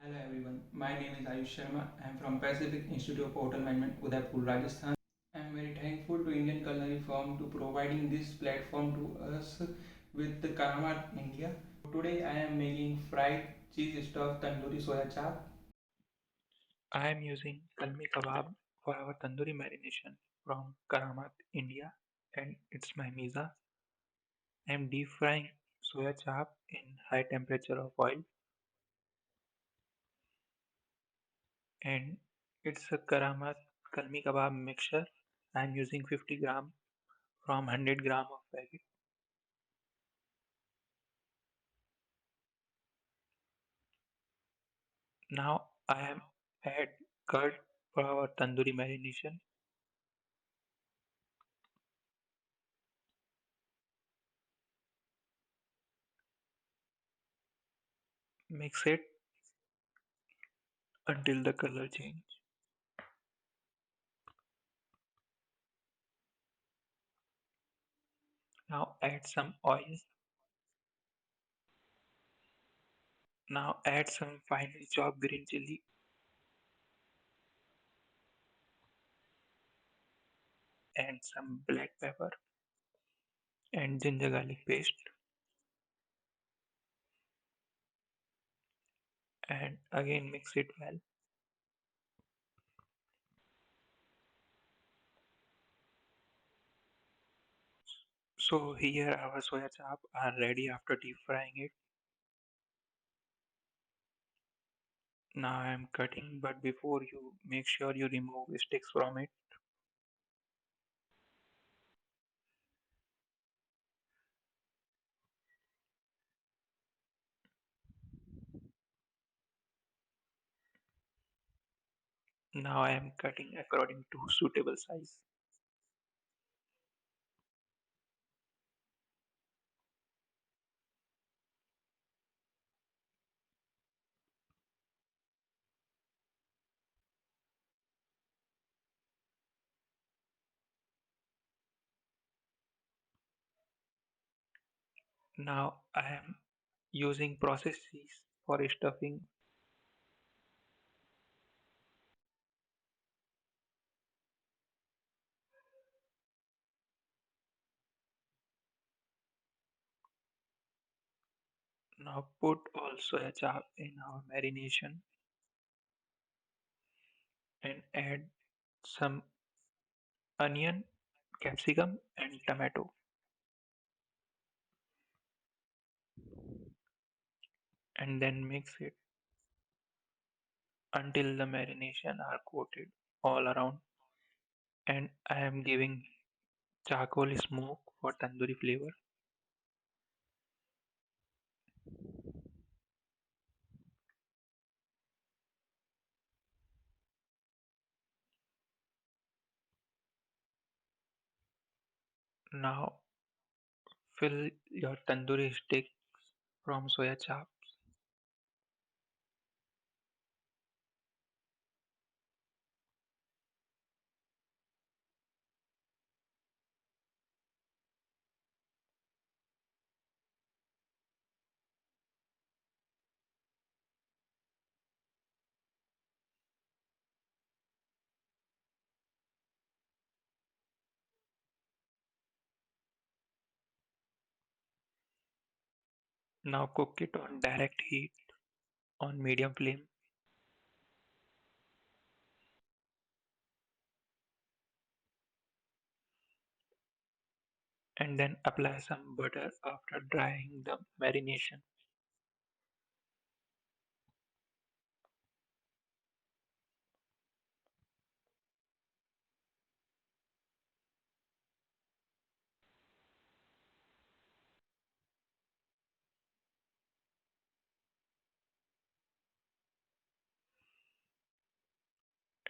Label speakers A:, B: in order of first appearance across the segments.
A: Hello everyone, my name is Aayush Sharma. I am from Pacific Institute of Hotel Management, Udaipur, Rajasthan. I am very thankful to Indian Culinary Forum to providing this platform to us with the Karamat India. Today I am making fried cheese stuffed tandoori soya chaap. I am using kalmi kebab for our tandoori marination from Karamat India, and it's my miza. I am deep frying soya chaap in high temperature of oil, and it's a Karamat kalmi kebab mixture. I am using 50 gram from 100 gram of packet. Now I am add curd for our tandoori marination. Mix it until the color change. Now add some oil. Now add some finely chopped green chili and some black pepper and ginger garlic paste, and again mix it well. So here our soya chap are ready after deep frying it. Now I am cutting, but before you make sure you remove sticks from it. Now I am cutting according to suitable size. Now I am using processes for stuffing. Now put all soya chap in our marination and add some onion, capsicum and tomato, and then mix it until the marination are coated all around, and I am giving charcoal smoke for tandoori flavor. Now fill your tandoori stick from soya chap. Now cook it on direct heat on medium flame, and then apply some butter after drying the marination.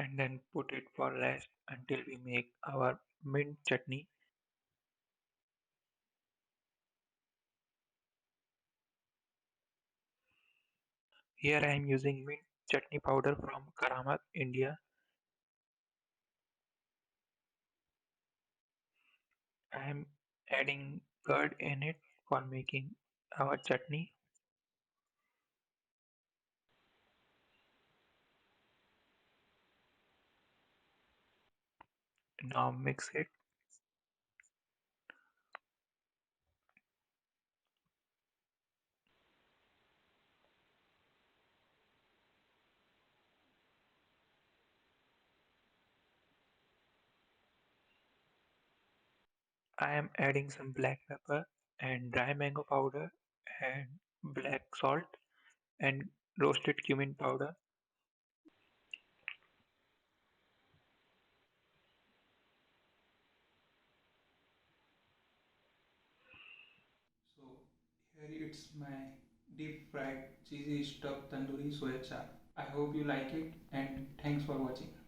A: And then put it for rest until we make our mint chutney. Here I am using mint chutney powder from Karamat, India. I am adding curd in it for making our chutney.
B: Now mix it. I am adding some black pepper and dry mango powder and black salt and roasted cumin powder.
A: So here it's my deep fried cheesy stuffed tandoori soya chap. I hope you like it and thanks for watching.